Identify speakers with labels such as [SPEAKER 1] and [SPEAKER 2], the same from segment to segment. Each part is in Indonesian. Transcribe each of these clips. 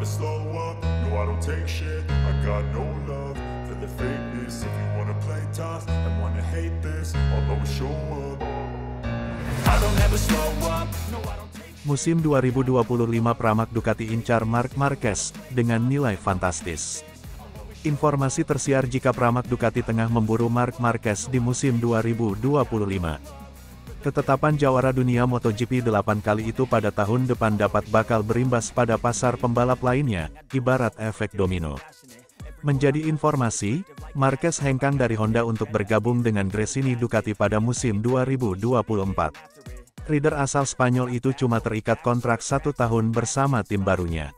[SPEAKER 1] never slow up, no I don't take shit. I got no love for the fakeness. If you wanna play tough and wanna hate this, I'll always show up. I don't ever slow up, no I don't take shit.
[SPEAKER 2] Musim 2025 Pramac Ducati incar Marc Marquez dengan nilai fantastis. Informasi tersiar jika Pramac Ducati tengah memburu Marc Marquez di musim 2025. Ketetapan jawara dunia MotoGP 8 kali itu pada tahun depan bakal berimbas pada pasar pembalap lainnya, ibarat efek domino. Menjadi informasi, Marquez hengkang dari Honda untuk bergabung dengan Gresini Ducati pada musim 2024. Rider asal Spanyol itu cuma terikat kontrak 1 tahun bersama tim barunya.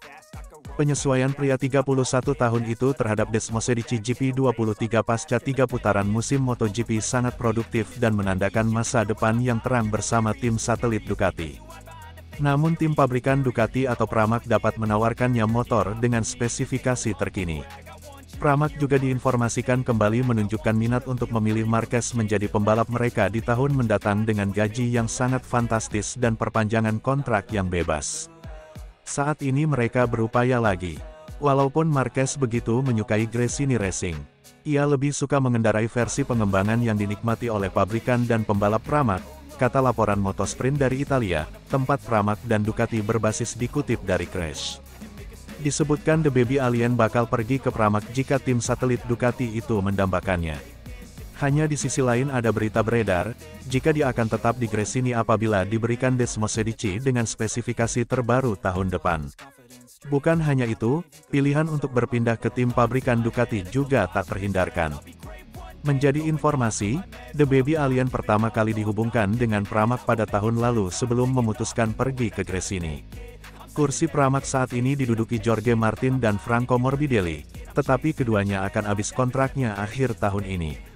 [SPEAKER 2] Penyesuaian pria 31 tahun itu terhadap Desmosedici GP23 pasca 3 putaran musim MotoGP sangat produktif dan menandakan masa depan yang terang bersama tim satelit Ducati. Namun tim pabrikan Ducati atau Pramac dapat menawarkannya motor dengan spesifikasi terkini. Pramac juga diinformasikan kembali menunjukkan minat untuk memilih Marquez menjadi pembalap mereka di tahun mendatang dengan gaji yang sangat fantastis dan perpanjangan kontrak yang bebas. Saat ini mereka berupaya lagi. Walaupun Marquez begitu menyukai Gresini Racing, ia lebih suka mengendarai versi pengembangan yang dinikmati oleh pabrikan dan pembalap Pramac, kata laporan Motosprint dari Italia, tempat Pramac dan Ducati berbasis dikutip dari Crash. Disebutkan The Baby Alien bakal pergi ke Pramac jika tim satelit Ducati itu mendambakannya. Hanya di sisi lain ada berita beredar, jika dia akan tetap di Gresini apabila diberikan Desmosedici dengan spesifikasi terbaru tahun depan. Bukan hanya itu, pilihan untuk berpindah ke tim pabrikan Ducati juga tak terhindarkan. Menjadi informasi, The Baby Alien pertama kali dihubungkan dengan Pramac pada tahun lalu sebelum memutuskan pergi ke Gresini. Kursi Pramac saat ini diduduki Jorge Martin dan Franco Morbidelli, tetapi keduanya akan habis kontraknya akhir tahun ini.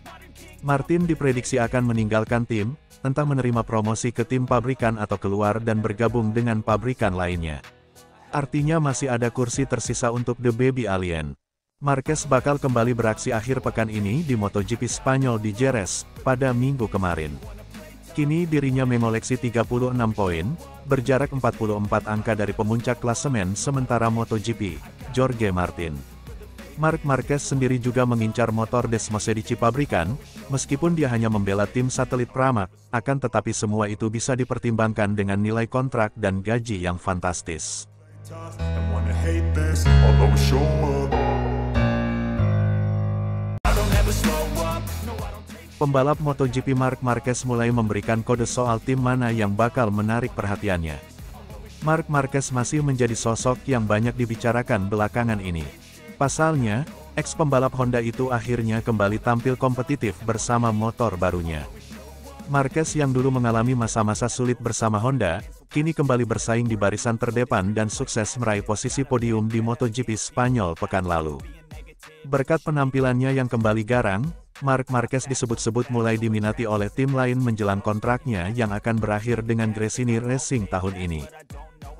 [SPEAKER 2] Martin diprediksi akan meninggalkan tim, entah menerima promosi ke tim pabrikan atau keluar dan bergabung dengan pabrikan lainnya. Artinya masih ada kursi tersisa untuk The Baby Alien. Marquez bakal kembali beraksi akhir pekan ini di MotoGP Spanyol di Jerez, pada minggu kemarin. Kini dirinya mengoleksi 36 poin, berjarak 44 angka dari pemuncak klasemen sementara MotoGP, Jorge Martin. Marc Marquez sendiri juga mengincar motor Desmosedici pabrikan, meskipun dia hanya membela tim satelit Pramac, akan tetapi semua itu bisa dipertimbangkan dengan nilai kontrak dan gaji yang fantastis. Pembalap MotoGP Marc Marquez mulai memberikan kode soal tim mana yang bakal menarik perhatiannya. Marc Marquez masih menjadi sosok yang banyak dibicarakan belakangan ini. Pasalnya, ex-pembalap Honda itu akhirnya kembali tampil kompetitif bersama motor barunya. Marquez yang dulu mengalami masa-masa sulit bersama Honda, kini kembali bersaing di barisan terdepan dan sukses meraih posisi podium di MotoGP Spanyol pekan lalu. Berkat penampilannya yang kembali garang, Marc Marquez disebut-sebut mulai diminati oleh tim lain menjelang kontraknya yang akan berakhir dengan Gresini Racing tahun ini.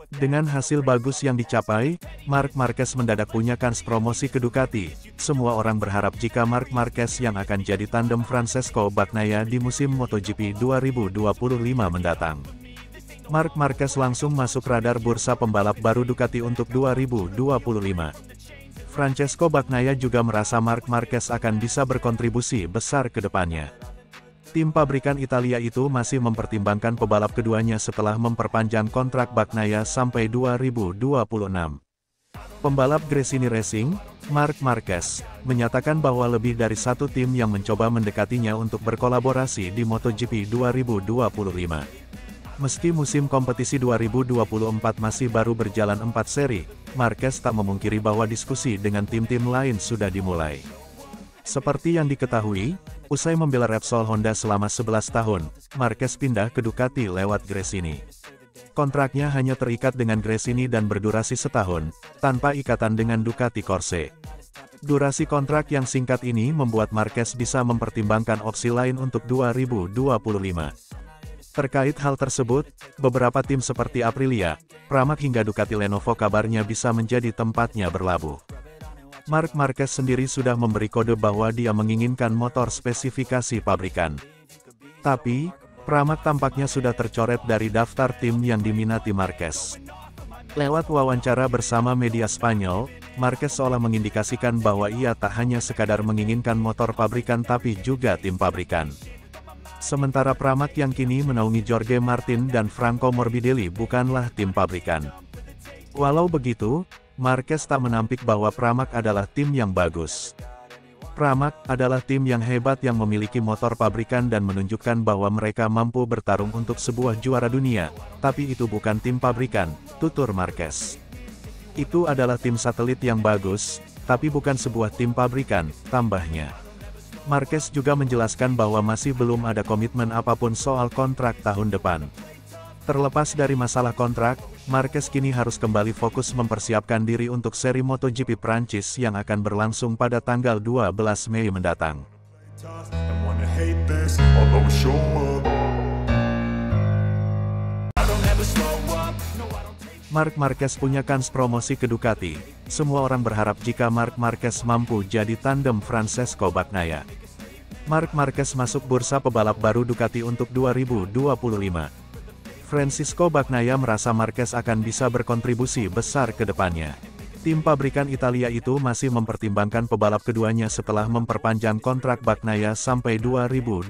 [SPEAKER 2] Dengan hasil bagus yang dicapai, Marc Marquez mendadak punya kans promosi ke Ducati. Semua orang berharap jika Marc Marquez yang akan jadi tandem Francesco Bagnaia di musim MotoGP 2025 mendatang. Marc Marquez langsung masuk radar bursa pembalap baru Ducati untuk 2025. Francesco Bagnaia juga merasa Marc Marquez akan bisa berkontribusi besar ke depannya. Tim pabrikan Italia itu masih mempertimbangkan pebalap keduanya setelah memperpanjang kontrak Bagnaia sampai 2026. Pembalap Gresini Racing, Marc Marquez, menyatakan bahwa lebih dari satu tim yang mencoba mendekatinya untuk berkolaborasi di MotoGP 2025. Meski musim kompetisi 2024 masih baru berjalan 4 seri, Marquez tak memungkiri bahwa diskusi dengan tim-tim lain sudah dimulai. Seperti yang diketahui, usai membela Repsol Honda selama 11 tahun, Marquez pindah ke Ducati lewat Gresini. Kontraknya hanya terikat dengan Gresini dan berdurasi setahun, tanpa ikatan dengan Ducati Corse. Durasi kontrak yang singkat ini membuat Marquez bisa mempertimbangkan opsi lain untuk 2025. Terkait hal tersebut, beberapa tim seperti Aprilia, Pramac hingga Ducati Lenovo kabarnya bisa menjadi tempatnya berlabuh. Marc Marquez sendiri sudah memberi kode bahwa dia menginginkan motor spesifikasi pabrikan. Tapi, Pramac tampaknya sudah tercoret dari daftar tim yang diminati Marquez. Lewat wawancara bersama media Spanyol, Marquez seolah mengindikasikan bahwa ia tak hanya sekadar menginginkan motor pabrikan tapi juga tim pabrikan. Sementara Pramac yang kini menaungi Jorge Martin dan Franco Morbidelli bukanlah tim pabrikan. Walau begitu, Marquez tak menampik bahwa Pramac adalah tim yang bagus. Pramac adalah tim yang hebat yang memiliki motor pabrikan dan menunjukkan bahwa mereka mampu bertarung untuk sebuah juara dunia, tapi itu bukan tim pabrikan, tutur Marquez. Itu adalah tim satelit yang bagus, tapi bukan sebuah tim pabrikan, tambahnya. Marquez juga menjelaskan bahwa masih belum ada komitmen apapun soal kontrak tahun depan. Terlepas dari masalah kontrak, Marquez kini harus kembali fokus mempersiapkan diri untuk seri MotoGP Prancis yang akan berlangsung pada tanggal 12 Mei mendatang. Marc Marquez punya kans promosi ke Ducati. Semua orang berharap jika Marc Marquez mampu jadi tandem Francesco Bagnaia. Marc Marquez masuk bursa pebalap baru Ducati untuk 2025. Francisco Bagnaia merasa Marquez akan bisa berkontribusi besar ke depannya. Tim pabrikan Italia itu masih mempertimbangkan pebalap keduanya setelah memperpanjang kontrak Bagnaia sampai 2026.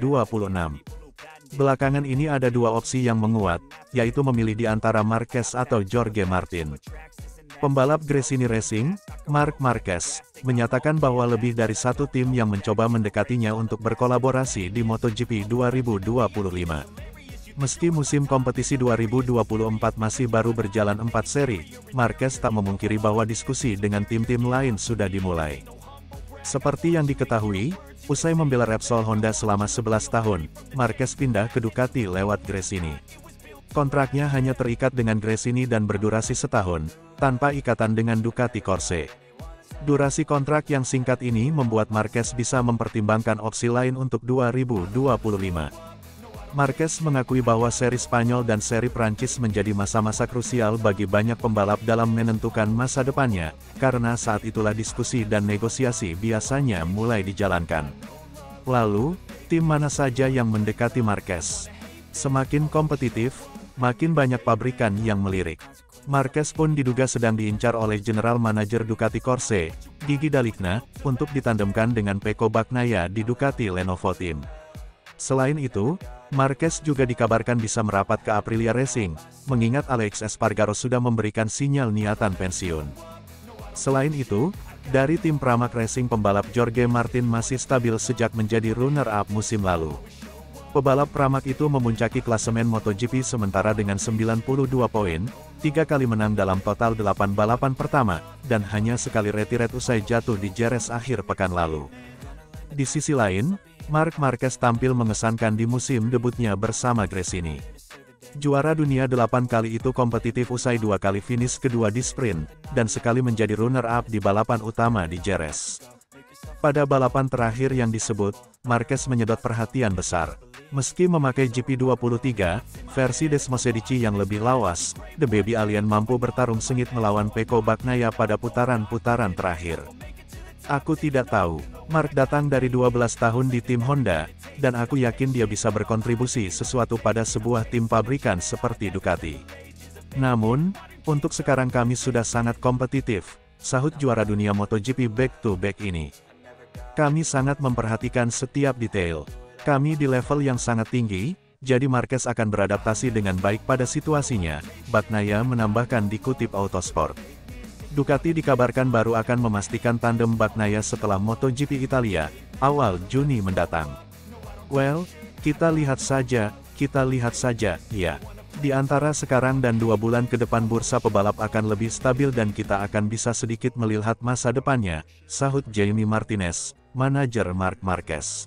[SPEAKER 2] Belakangan ini ada dua opsi yang menguat, yaitu memilih di antara Marquez atau Jorge Martin. Pembalap Gresini Racing, Marc Marquez, menyatakan bahwa lebih dari satu tim yang mencoba mendekatinya untuk berkolaborasi di MotoGP 2025. Meski musim kompetisi 2024 masih baru berjalan 4 seri, Marquez tak memungkiri bahwa diskusi dengan tim-tim lain sudah dimulai. Seperti yang diketahui, usai membela Repsol Honda selama 11 tahun, Marquez pindah ke Ducati lewat Gresini. Kontraknya hanya terikat dengan Gresini dan berdurasi setahun, tanpa ikatan dengan Ducati Corse. Durasi kontrak yang singkat ini membuat Marquez bisa mempertimbangkan opsi lain untuk 2025. Marquez mengakui bahwa seri Spanyol dan seri Prancis menjadi masa-masa krusial bagi banyak pembalap dalam menentukan masa depannya, karena saat itulah diskusi dan negosiasi biasanya mulai dijalankan. Lalu, tim mana saja yang mendekati Marquez? Semakin kompetitif, makin banyak pabrikan yang melirik. Marquez pun diduga sedang diincar oleh General Manager Ducati Corse, Gigi Dalicna, untuk ditandemkan dengan Pecco Bagnaia di Ducati Lenovo Team. Selain itu, Marquez juga dikabarkan bisa merapat ke Aprilia Racing, mengingat Alex Espargaro sudah memberikan sinyal niatan pensiun. Selain itu, dari tim Pramac Racing pembalap Jorge Martin masih stabil sejak menjadi runner-up musim lalu. Pebalap Pramac itu memuncaki klasemen MotoGP sementara dengan 92 poin, 3 kali menang dalam total 8 balapan pertama, dan hanya sekali retired usai jatuh di Jerez akhir pekan lalu. Di sisi lain, Marc Marquez tampil mengesankan di musim debutnya bersama Gresini. Juara dunia 8 kali itu kompetitif usai 2 kali finish kedua di sprint, dan sekali menjadi runner-up di balapan utama di Jerez. Pada balapan terakhir yang disebut, Marquez menyedot perhatian besar. Meski memakai GP23, versi Desmosedici yang lebih lawas, The Baby Alien mampu bertarung sengit melawan Pecco Bagnaia pada putaran-putaran terakhir. Aku tidak tahu. Marc datang dari 12 tahun di tim Honda, dan aku yakin dia bisa berkontribusi sesuatu pada sebuah tim pabrikan seperti Ducati. Namun, untuk sekarang kami sudah sangat kompetitif, sahut juara dunia MotoGP back-to-back ini. Kami sangat memperhatikan setiap detail. Kami di level yang sangat tinggi, jadi Marquez akan beradaptasi dengan baik pada situasinya, Bagnaia menambahkan dikutip Autosport. Ducati dikabarkan baru akan memastikan tandem Bagnaia setelah MotoGP Italia, awal Juni mendatang. Well, kita lihat saja, ya. Di antara sekarang dan 2 bulan ke depan bursa pebalap akan lebih stabil dan kita akan bisa sedikit melihat masa depannya, sahut Jaime Martinez, manajer Marc Marquez.